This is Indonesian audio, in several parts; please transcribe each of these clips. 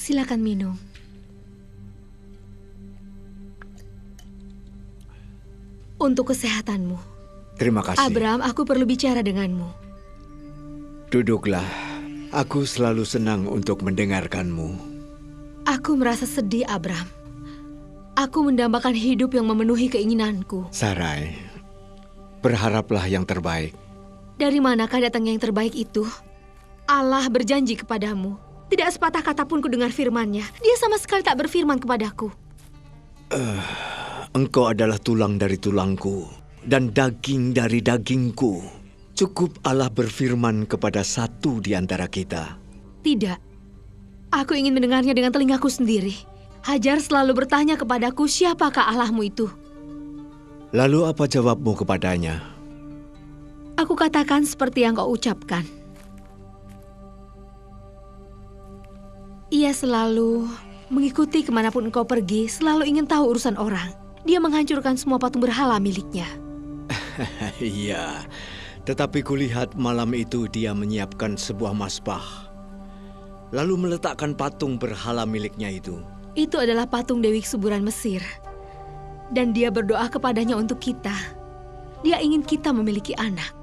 Silakan minum. Untuk kesehatanmu. Terima kasih. Abram, aku perlu bicara denganmu. Duduklah. Aku selalu senang untuk mendengarkanmu. Aku merasa sedih, Abram. Aku mendambakan hidup yang memenuhi keinginanku. Sarai, berharaplah yang terbaik. Dari manakah datangnya yang terbaik itu? Allah berjanji kepadamu. Tidak sepatah kata pun ku dengar firman-Nya. Dia sama sekali tak berfirman kepadaku. Engkau adalah tulang dari tulangku dan daging dari dagingku. Cukup Allah berfirman kepada satu di antara kita. Tidak. Aku ingin mendengarnya dengan telingaku sendiri. Hajar selalu bertanya kepadaku, siapakah Allahmu itu? Lalu apa jawabmu kepadanya? Aku katakan seperti yang kau ucapkan. Ia selalu mengikuti kemanapun engkau pergi, selalu ingin tahu urusan orang. Dia menghancurkan semua patung berhala miliknya. Iya, tetapi kulihat malam itu dia menyiapkan sebuah mazbah. Lalu meletakkan patung berhala miliknya itu. Itu adalah patung Dewi Kesuburan Mesir. Dan dia berdoa kepadanya untuk kita. Dia ingin kita memiliki anak.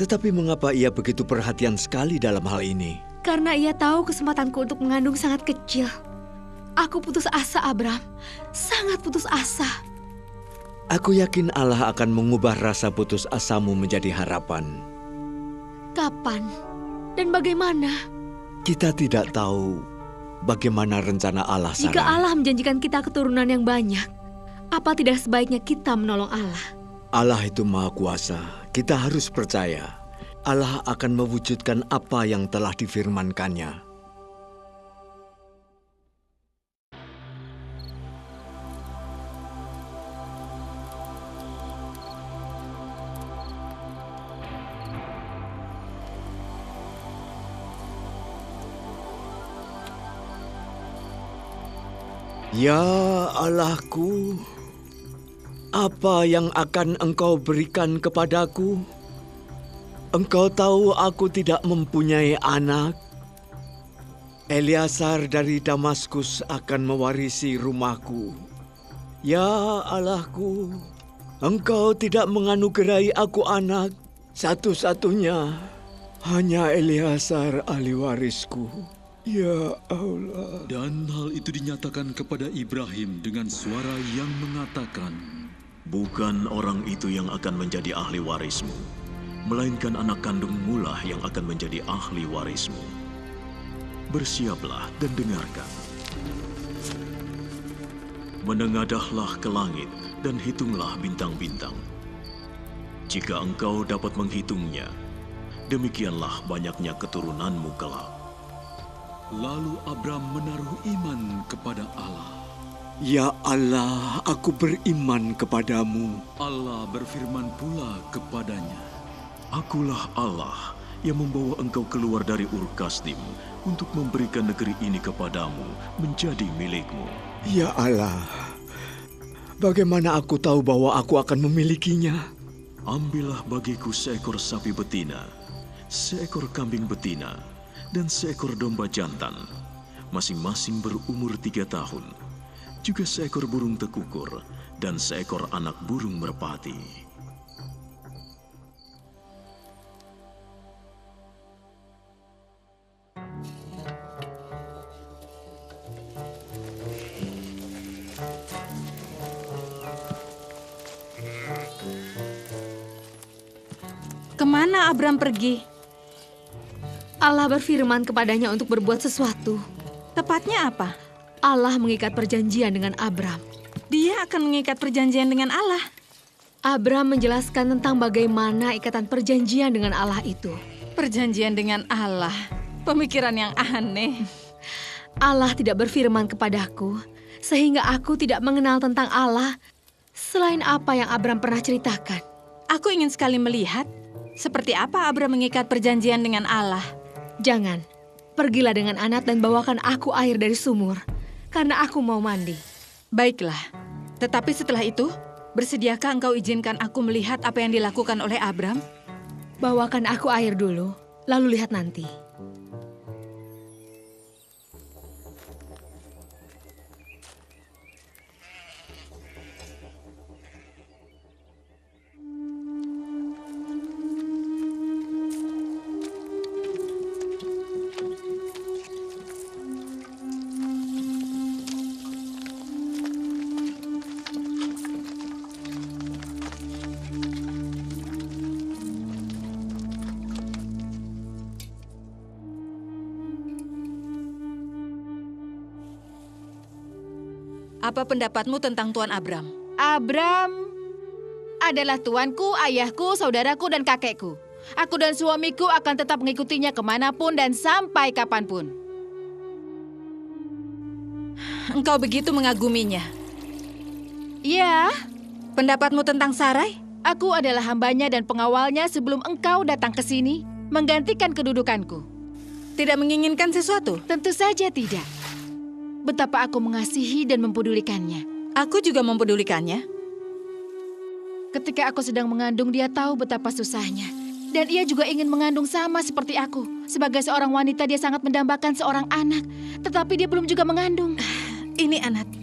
Tetapi mengapa ia begitu perhatian sekali dalam hal ini? Karena ia tahu kesempatanku untuk mengandung sangat kecil. Aku putus asa, Abram. Sangat putus asa. Aku yakin Allah akan mengubah rasa putus asamu menjadi harapan. Kapan? Dan bagaimana? Kita tidak tahu bagaimana rencana Allah, Sarai. Jika Allah menjanjikan kita keturunan yang banyak, apa tidak sebaiknya kita menolong Allah? Allah itu Maha Kuasa. Kita harus percaya. Allah akan mewujudkan apa yang telah difirmankannya. Ya Allahku, apa yang akan Engkau berikan kepadaku? Engkau tahu aku tidak mempunyai anak. Eliasar dari Damaskus akan mewarisi rumahku. Ya Allahku, Engkau tidak menganugerahi aku anak. Satu-satunya hanya Eliasar ahli warisku. Ya Allah. Dan hal itu dinyatakan kepada Ibrahim dengan suara yang mengatakan, bukan orang itu yang akan menjadi ahli warismu, melainkan anak kandungmu lah yang akan menjadi ahli warismu. Bersiaplah dan dengarkan. Menengadahlah ke langit dan hitunglah bintang-bintang. Jika engkau dapat menghitungnya, demikianlah banyaknya keturunanmu kelak. Lalu Abram menaruh iman kepada Allah. Ya Allah, aku beriman kepadamu. Allah berfirman pula kepadanya, Akulah Allah yang membawa engkau keluar dari Ur Kasdim untuk memberikan negeri ini kepadamu menjadi milikmu. Ya Allah, bagaimana aku tahu bahwa aku akan memilikinya? Ambillah bagiku seekor sapi betina, seekor kambing betina, dan seekor domba jantan, masing-masing berumur 3 tahun, juga seekor burung tekukur, dan seekor anak burung merpati. Kemana Abram pergi? Allah berfirman kepadanya untuk berbuat sesuatu. Tepatnya apa? Allah mengikat perjanjian dengan Abram. Dia akan mengikat perjanjian dengan Allah. Abram menjelaskan tentang bagaimana ikatan perjanjian dengan Allah itu. Perjanjian dengan Allah. Pemikiran yang aneh. Allah tidak berfirman kepadaku, sehingga aku tidak mengenal tentang Allah selain apa yang Abram pernah ceritakan. Aku ingin sekali melihat seperti apa Abram mengikat perjanjian dengan Allah. Jangan, pergilah dengan anak dan bawakan aku air dari sumur, karena aku mau mandi. Baiklah, tetapi setelah itu, bersediakah engkau izinkan aku melihat apa yang dilakukan oleh Abram? Bawakan aku air dulu, lalu lihat nanti. Apa pendapatmu tentang Tuan Abram? Abram adalah tuanku, ayahku, saudaraku, dan kakekku. Aku dan suamiku akan tetap mengikutinya kemanapun dan sampai kapanpun. Engkau begitu mengaguminya. Ya, Pendapatmu tentang Sarai? aku adalah hambanya dan pengawalnya sebelum engkau datang ke sini menggantikan kedudukanku. Tidak menginginkan sesuatu? Tentu saja tidak. Betapa aku mengasihi dan mempedulikannya. Aku juga mempedulikannya. Ketika aku sedang mengandung, dia tahu betapa susahnya. Dan ia juga ingin mengandung sama seperti aku. Sebagai seorang wanita, dia sangat mendambakan seorang anak. Tetapi dia belum juga mengandung. Ini anak.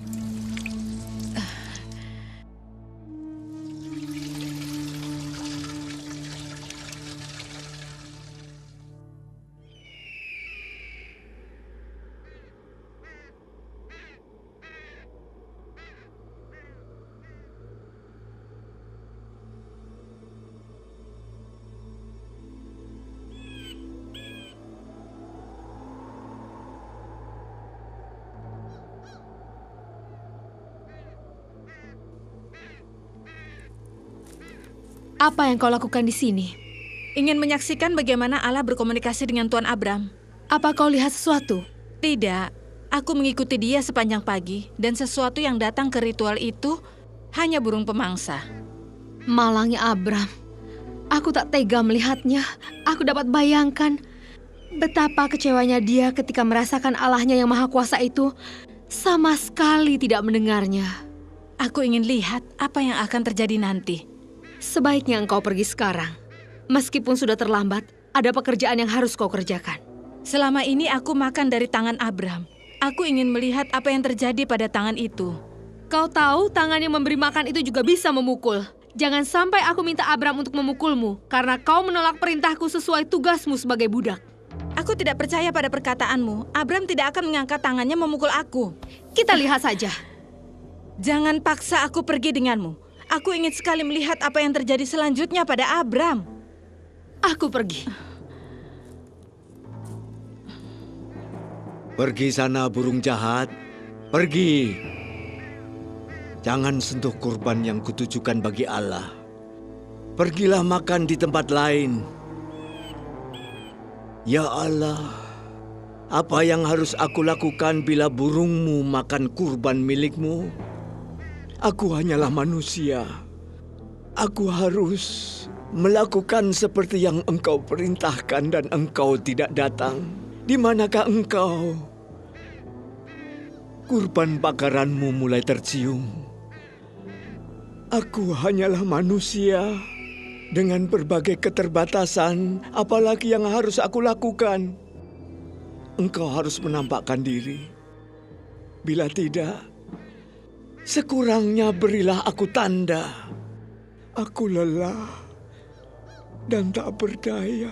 Apa yang kau lakukan di sini? Ingin menyaksikan bagaimana Allah berkomunikasi dengan Tuan Abram. Apa kau lihat sesuatu? Tidak, aku mengikuti dia sepanjang pagi dan sesuatu yang datang ke ritual itu hanya burung pemangsa. Malangnya Abram. Aku tak tega melihatnya. Aku dapat bayangkan betapa kecewanya dia ketika merasakan Allahnya yang Maha Kuasa itu sama sekali tidak mendengarnya. Aku ingin lihat apa yang akan terjadi nanti. Sebaiknya engkau pergi sekarang. Meskipun sudah terlambat, ada pekerjaan yang harus kau kerjakan. Selama ini aku makan dari tangan Abram. Aku ingin melihat apa yang terjadi pada tangan itu. Kau tahu tangan yang memberi makan itu juga bisa memukul. Jangan sampai aku minta Abram untuk memukulmu, karena kau menolak perintahku sesuai tugasmu sebagai budak. Aku tidak percaya pada perkataanmu. Abram tidak akan mengangkat tangannya memukul aku. Kita lihat saja. Jangan paksa aku pergi denganmu. Aku ingin sekali melihat apa yang terjadi selanjutnya pada Abram. Aku pergi. Pergi sana burung jahat, pergi. Jangan sentuh kurban yang kutujukan bagi Allah. Pergilah makan di tempat lain. Ya Allah, apa yang harus aku lakukan bila burungmu makan kurban milikmu? Aku hanyalah manusia. Aku harus melakukan seperti yang engkau perintahkan dan engkau tidak datang. Di manakah engkau? Kurban bakaranmu mulai tercium. Aku hanyalah manusia dengan berbagai keterbatasan, apalagi yang harus aku lakukan. Engkau harus menampakkan diri. Bila tidak, sekurangnya berilah aku tanda. Aku lelah dan tak berdaya.